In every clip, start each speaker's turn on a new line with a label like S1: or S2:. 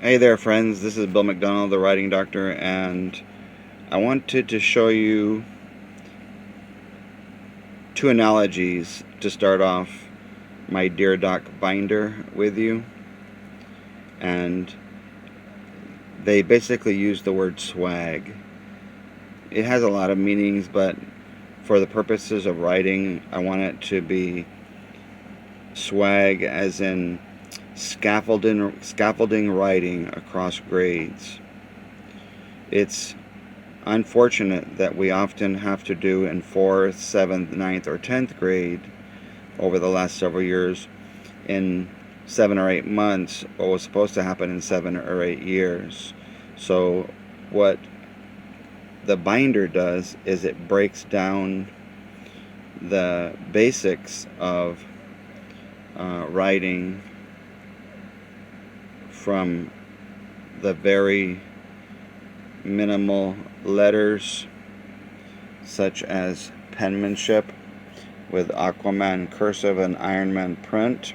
S1: Hey there, friends. This is Bill McDonald, the writing doctor, and I wanted to show you two analogies to start off my Dear Doc binder with you. And they basically use the word swag. It has a lot of meanings, but for the purposes of writing, I want it to be swag as in scaffolding writing across grades. It's unfortunate that we often have to do in 4th, 7th, ninth, or 10th grade over the last several years in 7 or 8 months what was supposed to happen in 7 or 8 years. So what the binder does is it breaks down the basics of writing from the very minimal letters such as penmanship with Aquaman cursive and Ironman print.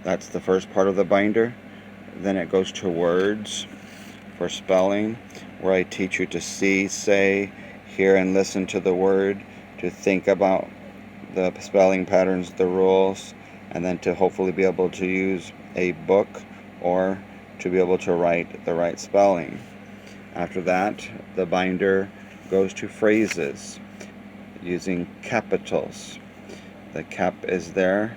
S1: That's the first part of the binder. Then it goes to words for spelling, where I teach you to see, say, hear, and listen to the word, to think about the spelling patterns, the rules, and then to hopefully be able to use a book or to be able to write the right spelling. After that, the binder goes to phrases using capitals. The cap is there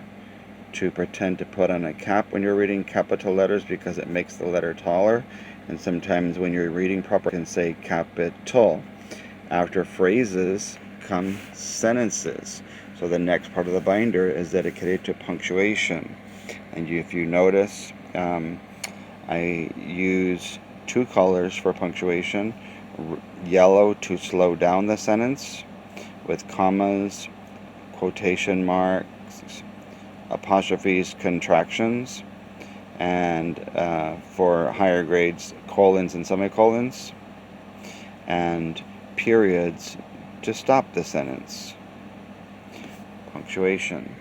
S1: to pretend to put on a cap when you're reading capital letters because it makes the letter taller. And sometimes when you're reading proper, you can say capital. After phrases come sentences. So the next part of the binder is dedicated to punctuation. And if you notice, I use two colors for punctuation. Yellow to slow down the sentence with commas, quotation marks, apostrophes, contractions, and for higher grades, colons and semicolons, and periods to stop the sentence. Punctuation.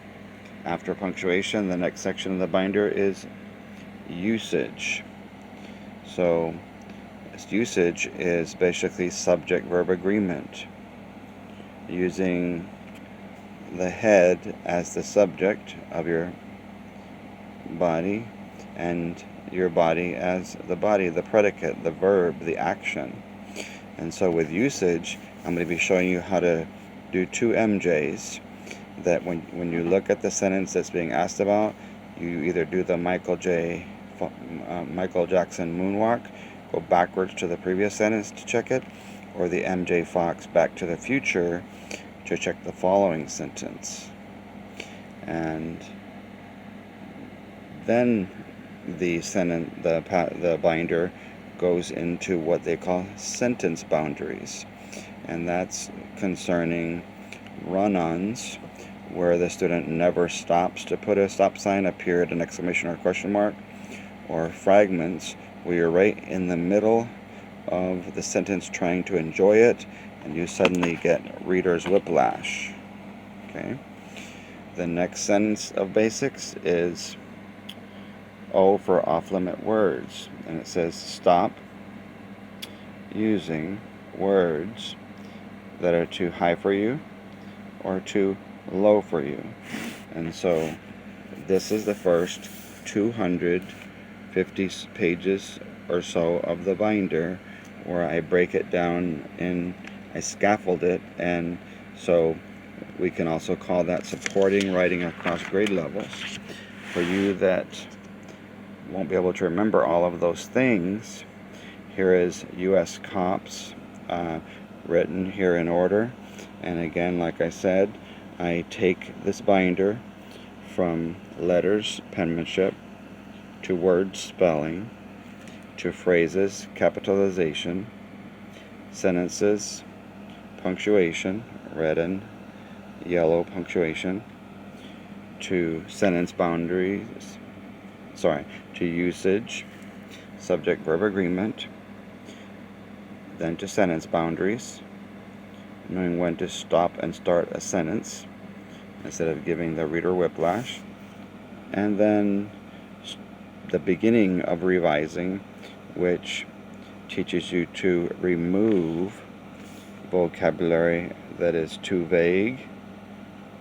S1: After punctuation, the next section of the binder is usage. So usage is basically subject-verb agreement, using the head as the subject of your body and your body as the body, the predicate, the verb, the action. And so with usage, I'm going to be showing you how to do two MJs, that when you look at the sentence that's being asked about, you either do the Michael Jackson moonwalk, go backwards to the previous sentence to check it, or the MJ Fox Back to the Future to check the following sentence. And then the binder goes into what they call sentence boundaries, and that's concerning run-ons, where the student never stops to put a stop sign, a period, an exclamation, or a question mark, or fragments where you're right in the middle of the sentence trying to enjoy it and you suddenly get reader's whiplash. Okay. The next sentence of basics is O for off-limit words, and it says stop using words that are too high for you or too low for you. And so this is the first 250 pages or so of the binder, where I break it down and I scaffold it, and so we can also call that supporting writing across grade levels. For you that won't be able to remember all of those things, here is U.S. C.O.P.S written here in order. And again, like I said, I take this binder from letters, penmanship, to words, spelling, to phrases, capitalization, sentences, punctuation, red and yellow punctuation, to sentence boundaries, to usage, subject-verb agreement, then to sentence boundaries, knowing when to stop and start a sentence instead of giving the reader whiplash, and then the beginning of revising, which teaches you to remove vocabulary that is too vague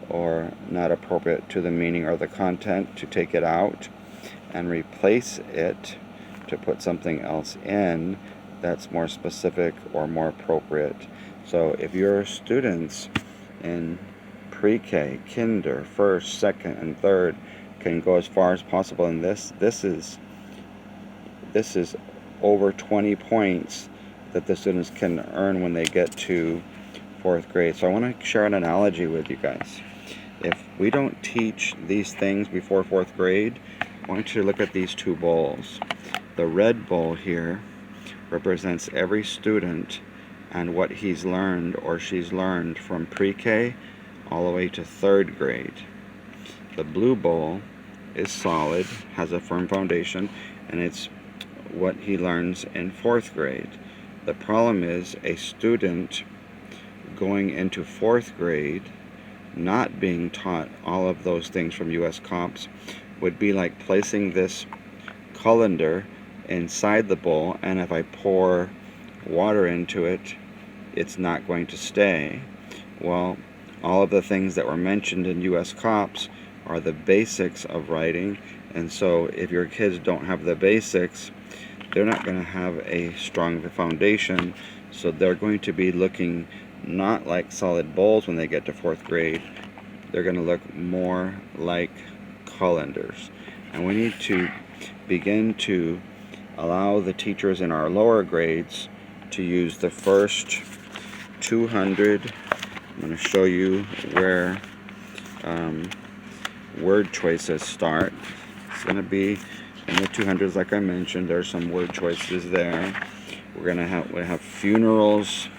S1: or not appropriate to the meaning or the content, to take it out and replace it to put something else in that's more specific or more appropriate. So if your students in pre-K, kinder, first, second, and third can go as far as possible in this is over 20 points that the students can earn when they get to 4th grade. So I want to share an analogy with you guys. If we don't teach these things before 4th grade, I want you to look at these two bowls. The red bowl here represents every student and what he's learned or she's learned from pre-K all the way to 3rd grade. The blue bowl is solid, has a firm foundation, and it's what he learns in 4th grade. The problem is a student going into 4th grade not being taught all of those things from C.O.P.P.S would be like placing this colander inside the bowl, and if I pour water into it, it's not going to stay. Well, all of the things that were mentioned in C.O.P.P.S are the basics of writing, and so if your kids don't have the basics, they're not going to have a strong foundation, so they're going to be looking not like solid bowls when they get to 4th grade. They're going to look more like colanders. And we need to begin to allow the teachers in our lower grades to use the first 200. I'm going to show you where word choices start. It's going to be in the 200s, like I mentioned. There's some word choices there. We have funerals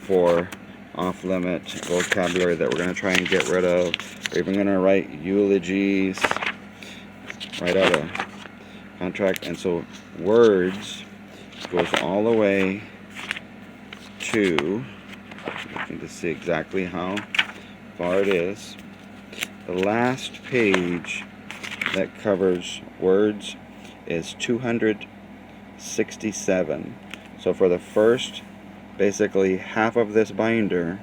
S1: for off-limit vocabulary that we're going to try and get rid of. We're even going to write eulogies right out of contract. And so words goes all the way to, looking to see exactly how far it is. The last page that covers words is 267. So for the first, basically half of this binder,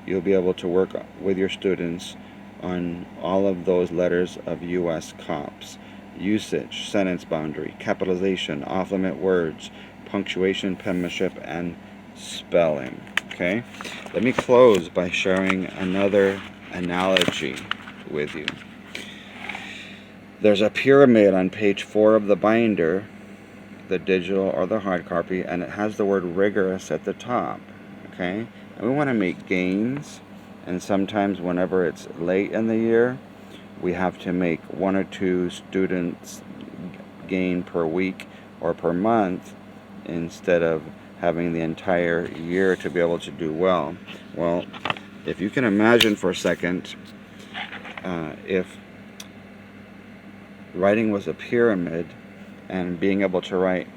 S1: you'll be able to work with your students on all of those letters of C.O.P.P.S. Usage, sentence boundary, capitalization, off-limit words, punctuation, penmanship, and spelling. Okay? Let me close by sharing another analogy with you. There's a pyramid on page 4 of the binder, the digital or the hard copy, and it has the word rigorous at the top. Okay? And we want to make gains, and sometimes whenever it's late in the year, we have to make 1 or 2 students gain per week or per month instead of having the entire year to be able to do well. Well, if you can imagine for a second, if writing was a pyramid and being able to write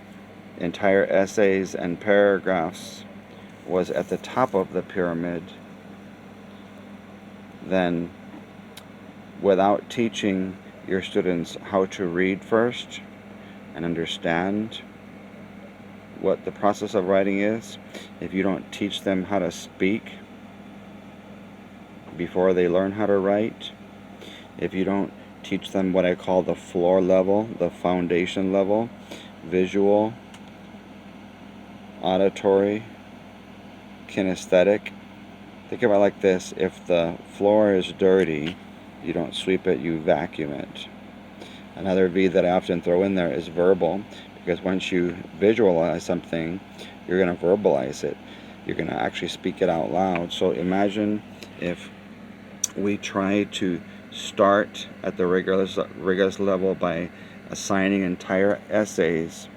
S1: entire essays and paragraphs was at the top of the pyramid, then without teaching your students how to read first and understand what the process of writing is, if you don't teach them how to speak before they learn how to write, if you don't teach them what I call the floor level, the foundation level, visual, auditory, kinesthetic. Think about it like this: if the floor is dirty, you don't sweep it, you vacuum it. Another V that I often throw in there is verbal, because once you visualize something, you're going to verbalize it. You're going to actually speak it out loud. So imagine if we try to start at the rigorous level by assigning entire essays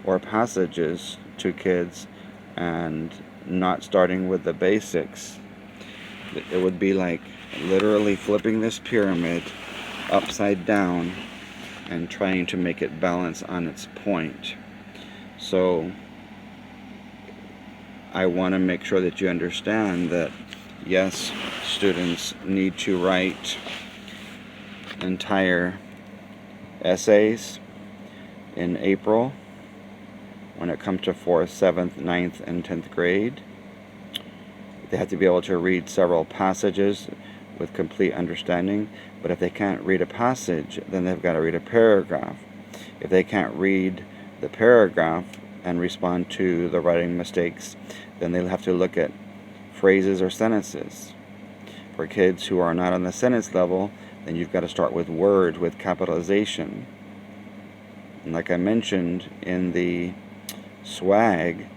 S1: or passages to kids and not starting with the basics. It would be like literally flipping this pyramid upside down and trying to make it balance on its point. So I want to make sure that you understand that yes, students need to write entire essays in April when it comes to 4th, 7th, 9th, and 10th grade. They have to be able to read several passages with complete understanding, but if they can't read a passage, then they've got to read a paragraph. If they can't read the paragraph and respond to the writing mistakes, then they'll have to look at phrases or sentences. For kids who are not on the sentence level, then you've got to start with words with capitalization. And like I mentioned in the SWAG,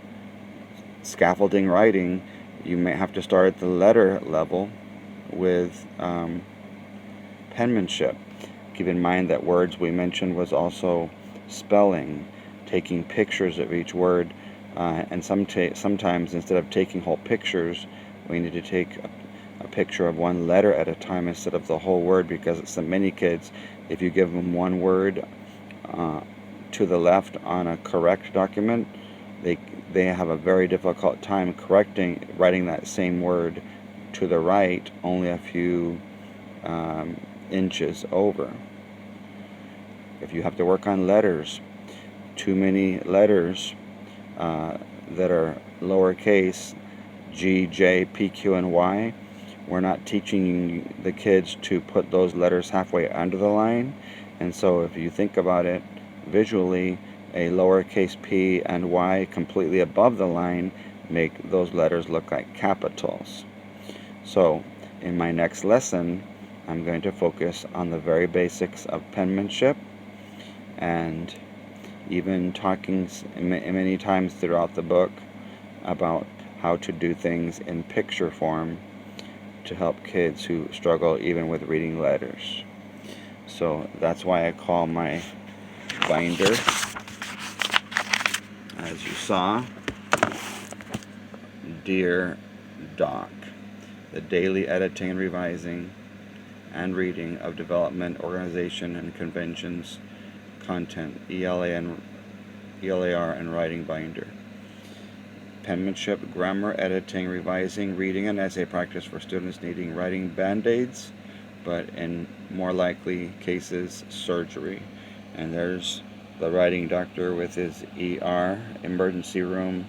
S1: scaffolding writing, you may have to start at the letter level with penmanship. Keep in mind that words we mentioned was also spelling, taking pictures of each word, and sometimes instead of taking whole pictures, we need to take a picture of one letter at a time instead of the whole word, because some many kids, if you give them one word to the left on a correct document, they have a very difficult time writing that same word to the right only a few inches over. If you have to work on letters, too many letters that are lowercase, G, J, P, Q, and Y, we're not teaching the kids to put those letters halfway under the line. And so if you think about it visually, a lowercase p and y completely above the line make those letters look like capitals. So in my next lesson, I'm going to focus on the very basics of penmanship, and even talking many times throughout the book about how to do things in picture form to help kids who struggle even with reading letters. So that's why I call my binder, as you saw, Dear Doc, the daily editing and revising and reading of development, organization, and conventions content, ELAR and writing binder. Penmanship, grammar, editing, revising, reading, and essay practice for students needing writing band-aids, but in more likely cases, surgery. And there's the writing doctor with his ER, emergency room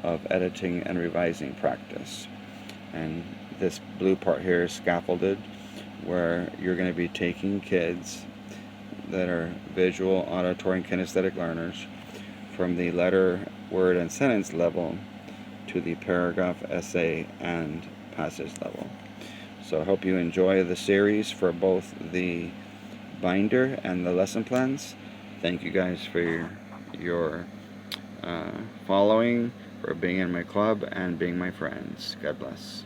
S1: of editing and revising practice. And this blue part here is scaffolded, where you're going to be taking kids that are visual, auditory, and kinesthetic learners from the letter, word, and sentence level to the paragraph, essay, and passage level. So I hope you enjoy the series for both the binder and the lesson plans. Thank you guys for your following, for being in my club, and being my friends. God bless.